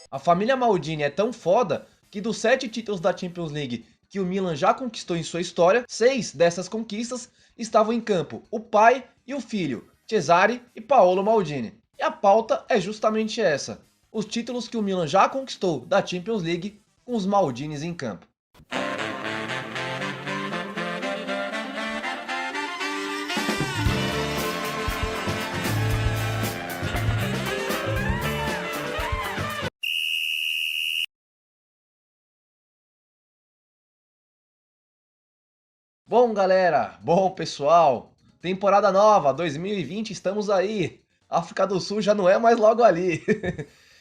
A família Maldini é tão foda que dos 7 títulos da Champions League que o Milan já conquistou em sua história, 6 dessas conquistas estavam em campo, o pai e o filho, Cesare e Paolo Maldini. E a pauta é justamente essa, os títulos que o Milan já conquistou da Champions League com os Maldinis em campo. Bom, galera, bom pessoal, temporada nova, 2020, estamos aí. África do Sul já não é mais logo ali.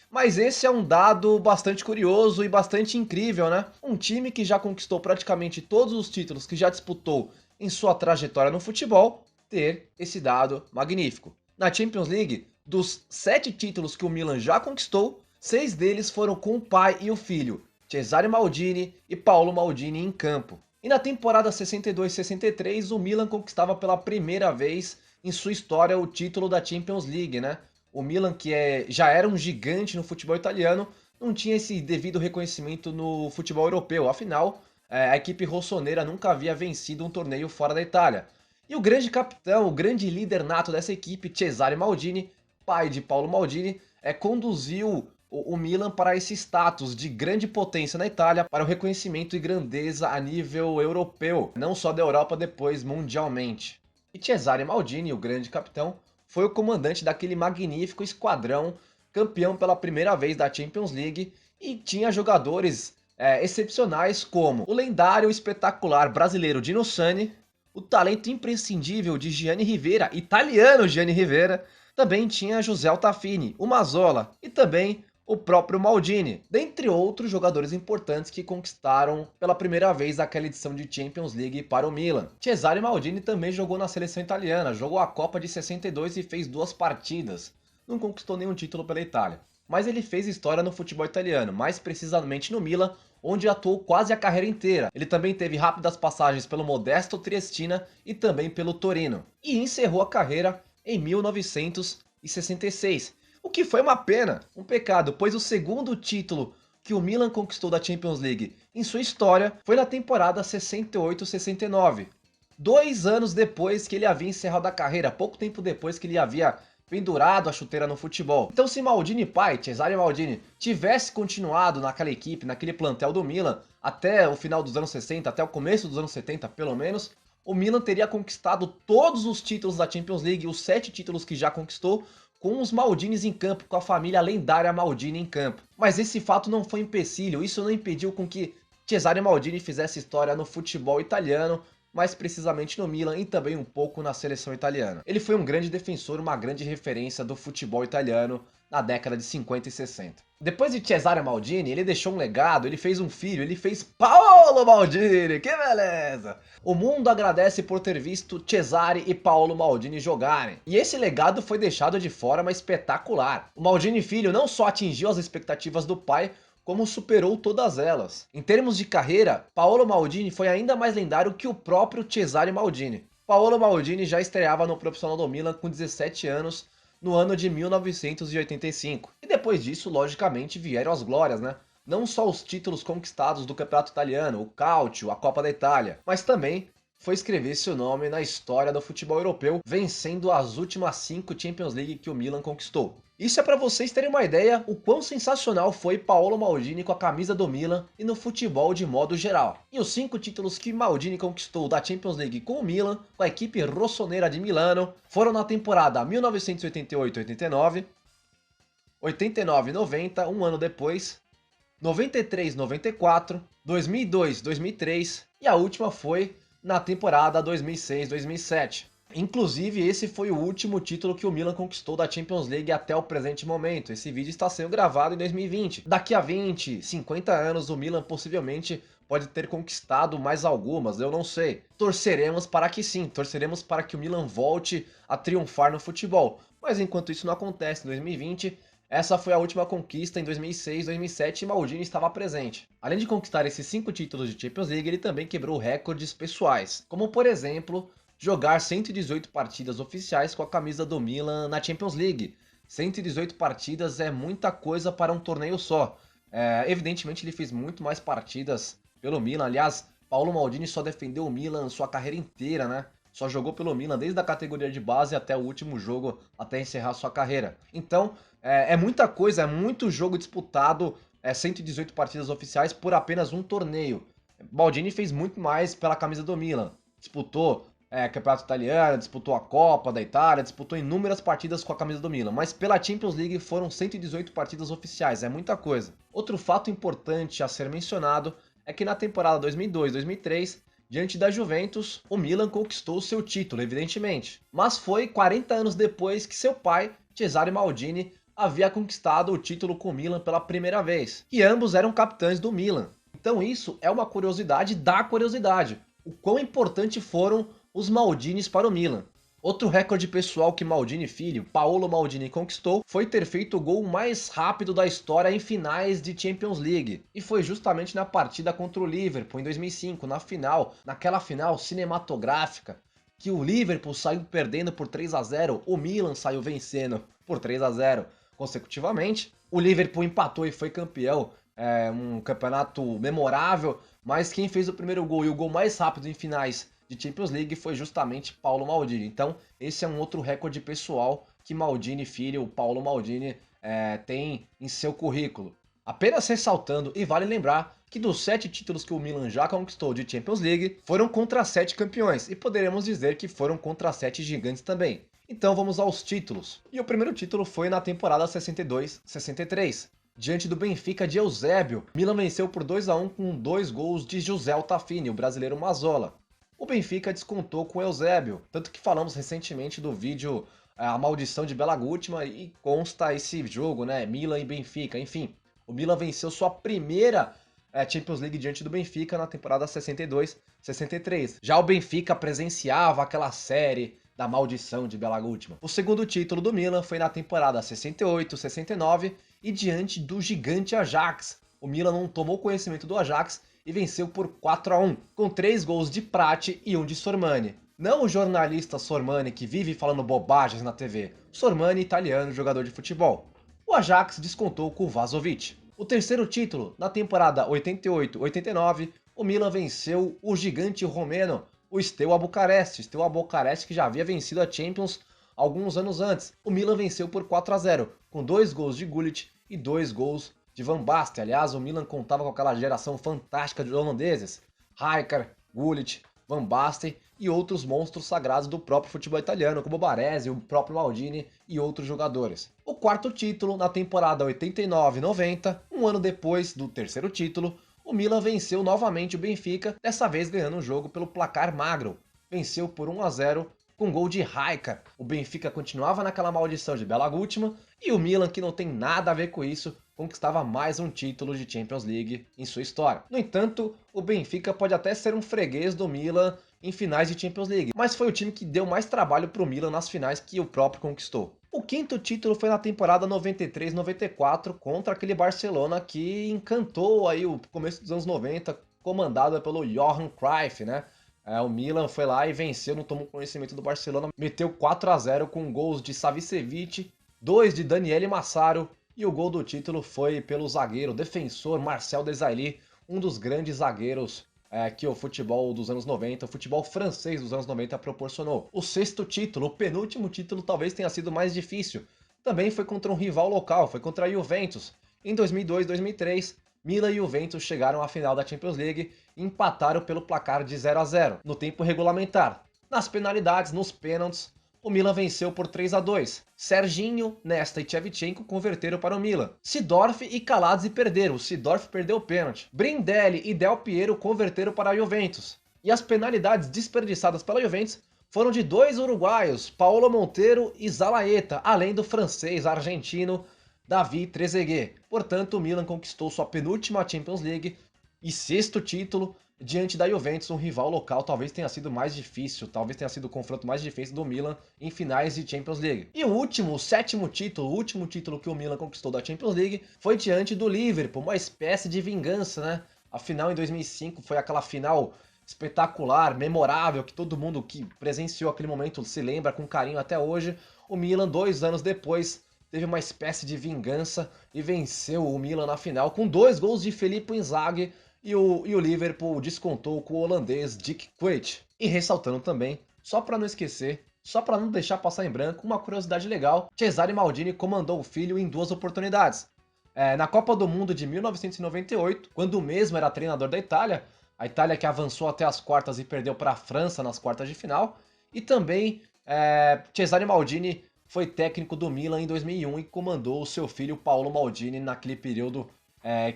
Mas esse é um dado bastante curioso e bastante incrível, né? Um time que já conquistou praticamente todos os títulos que já disputou em sua trajetória no futebol, ter esse dado magnífico. Na Champions League, dos 7 títulos que o Milan já conquistou, 6 deles foram com o pai e o filho, Cesare Maldini e Paolo Maldini em campo. E na temporada 62-63, o Milan conquistava pela primeira vez em sua história o título da Champions League, né? O Milan, que já era um gigante no futebol italiano, não tinha esse devido reconhecimento no futebol europeu. Afinal, a equipe rossonera nunca havia vencido um torneio fora da Itália. E o grande capitão, o grande líder nato dessa equipe, Cesare Maldini, pai de Paolo Maldini, conduziu o Milan para esse status de grande potência na Itália, para o reconhecimento e grandeza a nível europeu, não só da Europa, depois mundialmente. E Cesare Maldini, o grande capitão, foi o comandante daquele magnífico esquadrão, campeão pela primeira vez da Champions League, e tinha jogadores excepcionais como o lendário e espetacular brasileiro Dino Sani, o talento imprescindível de Gianni Rivera, italiano Gianni Rivera, também tinha José Altafini, o Mazzola e também o próprio Maldini, dentre outros jogadores importantes que conquistaram pela primeira vez aquela edição de Champions League para o Milan. Cesare Maldini também jogou na seleção italiana, jogou a Copa de 62 e fez 2 partidas. Não conquistou nenhum título pela Itália, mas ele fez história no futebol italiano, mais precisamente no Milan, onde atuou quase a carreira inteira. Ele também teve rápidas passagens pelo Modesto Triestina e também pelo Torino. E encerrou a carreira em 1966. O que foi uma pena, um pecado, pois o segundo título que o Milan conquistou da Champions League em sua história foi na temporada 68-69. 2 anos depois que ele havia encerrado a carreira, pouco tempo depois que ele havia pendurado a chuteira no futebol. Então se Maldini pai, Cesare Maldini, tivesse continuado naquela equipe, naquele plantel do Milan, até o final dos anos 60, até o começo dos anos 70 pelo menos, o Milan teria conquistado todos os títulos da Champions League, os 7 títulos que já conquistou, com os Maldinis em campo, com a família lendária Maldini em campo. Mas esse fato não foi empecilho, isso não impediu com que Cesare Maldini fizesse história no futebol italiano, mais precisamente no Milan e também um pouco na seleção italiana. Ele foi um grande defensor, uma grande referência do futebol italiano na década de 50 e 60. Depois de Cesare Maldini, ele deixou um legado, ele fez um filho, ele fez Paolo Maldini, que beleza! O mundo agradece por ter visto Cesare e Paolo Maldini jogarem. E esse legado foi deixado de forma espetacular. O Maldini filho não só atingiu as expectativas do pai, como superou todas elas. Em termos de carreira, Paolo Maldini foi ainda mais lendário que o próprio Cesare Maldini. Paolo Maldini já estreava no profissional do Milan com 17 anos, no ano de 1985. E depois disso, logicamente, vieram as glórias, né? Não só os títulos conquistados do Campeonato Italiano, o Calcio, a Copa da Itália, mas também foi escrever seu nome na história do futebol europeu, vencendo as últimas 5 Champions League que o Milan conquistou. Isso é para vocês terem uma ideia o quão sensacional foi Paolo Maldini com a camisa do Milan e no futebol de modo geral. E os 5 títulos que Maldini conquistou da Champions League com o Milan, com a equipe rossonera de Milano, foram na temporada 1988-89, 89-90, um ano depois, 93-94, 2002-2003 e a última foi na temporada 2006-2007. Inclusive, esse foi o último título que o Milan conquistou da Champions League até o presente momento. Esse vídeo está sendo gravado em 2020. Daqui a 20, 50 anos, o Milan possivelmente pode ter conquistado mais algumas, eu não sei. Torceremos para que sim, torceremos para que o Milan volte a triunfar no futebol. Mas enquanto isso não acontece em 2020, essa foi a última conquista em 2006, 2007 e Maldini estava presente. Além de conquistar esses 5 títulos de Champions League, ele também quebrou recordes pessoais, como por exemplo, jogar 118 partidas oficiais com a camisa do Milan na Champions League, 118 partidas é muita coisa para um torneio só. Evidentemente ele fez muito mais partidas pelo Milan. Aliás, Paulo Maldini só defendeu o Milan sua carreira inteira, né? Só jogou pelo Milan desde a categoria de base até o último jogo, até encerrar sua carreira. Então, é muita coisa, é muito jogo disputado, 118 partidas oficiais por apenas um torneio. Maldini fez muito mais pela camisa do Milan. Disputou Campeonato Italiano, disputou a Copa da Itália, disputou inúmeras partidas com a camisa do Milan. Mas pela Champions League foram 118 partidas oficiais, é muita coisa. Outro fato importante a ser mencionado é que na temporada 2002-2003, diante da Juventus, o Milan conquistou seu título, evidentemente. Mas foi 40 anos depois que seu pai, Cesare Maldini, havia conquistado o título com o Milan pela primeira vez. E ambos eram capitães do Milan. Então isso é uma curiosidade da curiosidade. O quão importante foram os Maldinis para o Milan. Outro recorde pessoal que Maldini filho, Paolo Maldini, conquistou foi ter feito o gol mais rápido da história em finais de Champions League. E foi justamente na partida contra o Liverpool em 2005, naquela final cinematográfica, que o Liverpool saiu perdendo por 3-0, o Milan saiu vencendo por 3-0 consecutivamente. O Liverpool empatou e foi campeão, um campeonato memorável, mas quem fez o primeiro gol e o gol mais rápido em finais de Champions League foi justamente Paulo Maldini. Então, esse é um outro recorde pessoal que Maldini filho, o Paulo Maldini, tem em seu currículo. Apenas ressaltando, e vale lembrar que dos 7 títulos que o Milan já conquistou de Champions League, foram contra 7 campeões, e poderemos dizer que foram contra 7 gigantes também. Então vamos aos títulos. E o primeiro título foi na temporada 62-63. Diante do Benfica de Eusébio, Milan venceu por 2-1 com 2 gols de José Altafini, o brasileiro Mazzola. O Benfica descontou com o Eusébio, tanto que falamos recentemente do vídeo A Maldição de Bela Gutmann e consta esse jogo, né? Milan e Benfica, enfim. O Milan venceu sua primeira Champions League diante do Benfica na temporada 62-63. Já o Benfica presenciava aquela série da Maldição de Bela Gutmann. O segundo título do Milan foi na temporada 68-69 e diante do gigante Ajax. O Milan não tomou conhecimento do Ajax e venceu por 4-1, com 3 gols de Prati e 1 de Sormani. Não o jornalista Sormani que vive falando bobagens na TV, Sormani italiano, jogador de futebol. O Ajax descontou com o Vazovic. O terceiro título, na temporada 88-89, o Milan venceu o gigante romeno, o Steaua Bucareste. Steaua Bucareste que já havia vencido a Champions alguns anos antes. O Milan venceu por 4-0, com 2 gols de Gullit e 2 gols de Van Basten. Aliás, o Milan contava com aquela geração fantástica de holandeses, Rijkaard, Gullit, Van Basten e outros monstros sagrados do próprio futebol italiano, como Baresi, o próprio Maldini e outros jogadores. O quarto título, na temporada 89-90, um ano depois do terceiro título, o Milan venceu novamente o Benfica, dessa vez ganhando o jogo pelo placar magro. Venceu por 1-0 com gol de Rijkaard. O Benfica continuava naquela maldição de Bela Gutmann e o Milan, que não tem nada a ver com isso, conquistava mais um título de Champions League em sua história. No entanto, o Benfica pode até ser um freguês do Milan em finais de Champions League, mas foi o time que deu mais trabalho para o Milan nas finais que o próprio conquistou. O quinto título foi na temporada 93-94 contra aquele Barcelona que encantou aí o começo dos anos 90, comandado pelo Johan Cruyff, né? O Milan foi lá e venceu, não tomou conhecimento do Barcelona, meteu 4-0 com gols de Savicevic, 2 de Daniele Massaro, e o gol do título foi pelo zagueiro, defensor Marcel Desailly, um dos grandes zagueiros que o futebol dos anos 90, o futebol francês dos anos 90 proporcionou. O sexto título, o penúltimo título, talvez tenha sido mais difícil. Também foi contra um rival local, foi contra a Juventus. Em 2002-2003, Milan e Juventus chegaram à final da Champions League e empataram pelo placar de 0-0, no tempo regulamentar. Nas penalidades, nos pênaltis, o Milan venceu por 3-2. Serginho, Nesta e Shevchenko converteram para o Milan. Seedorf e Kaladze perderam. O Seedorf perdeu o pênalti. Brindelli e Del Piero converteram para a Juventus. E as penalidades desperdiçadas pela Juventus foram de 2 uruguaios, Paulo Monteiro e Zalaeta, além do francês argentino David Trezeguet. Portanto, o Milan conquistou sua penúltima Champions League e sexto título diante da Juventus, um rival local. Talvez tenha sido mais difícil, talvez tenha sido o confronto mais difícil do Milan em finais de Champions League. E o sétimo título que o Milan conquistou da Champions League foi diante do Liverpool, uma espécie de vingança, né? A final em 2005 foi aquela final espetacular, memorável, que todo mundo que presenciou aquele momento se lembra com carinho até hoje. O Milan, 2 anos depois, teve uma espécie de vingança e venceu o Milan na final com 2 gols de Filippo Inzaghi e o Liverpool descontou com o holandês Dick Kuyt. E ressaltando também, só para não esquecer, só para não deixar passar em branco, uma curiosidade legal, Cesare Maldini comandou o filho em 2 oportunidades. Na Copa do Mundo de 1998, quando o mesmo era treinador da Itália, a Itália que avançou até as quartas e perdeu para a França nas quartas de final, e também Cesare Maldini foi técnico do Milan em 2001 e comandou o seu filho Paolo Maldini naquele período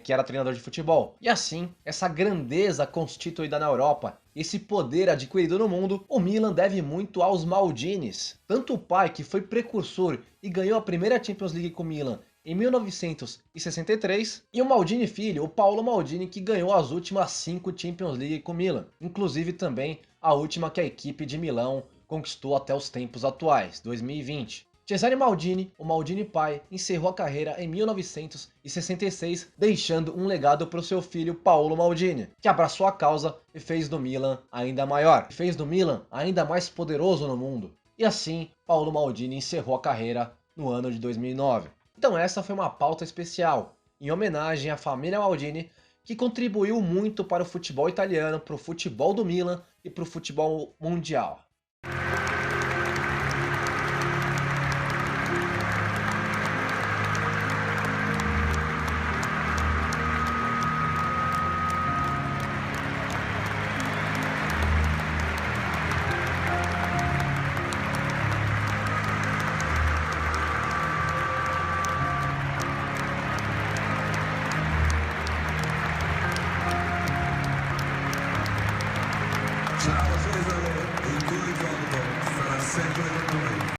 que era treinador de futebol. E assim, essa grandeza constituída na Europa, esse poder adquirido no mundo, o Milan deve muito aos Maldinis. Tanto o pai, que foi precursor e ganhou a primeira Champions League com o Milan em 1963, e o Maldini filho, o Paolo Maldini, que ganhou as últimas 5 Champions League com o Milan, inclusive também a última que a equipe de Milão conquistou até os tempos atuais, 2020. Cesare Maldini, o Maldini pai, encerrou a carreira em 1966, deixando um legado para o seu filho Paolo Maldini, que abraçou a causa e fez do Milan ainda maior, fez do Milan ainda mais poderoso no mundo. E assim, Paolo Maldini encerrou a carreira no ano de 2009. Então essa foi uma pauta especial, em homenagem à família Maldini, que contribuiu muito para o futebol italiano, para o futebol do Milan e para o futebol mundial.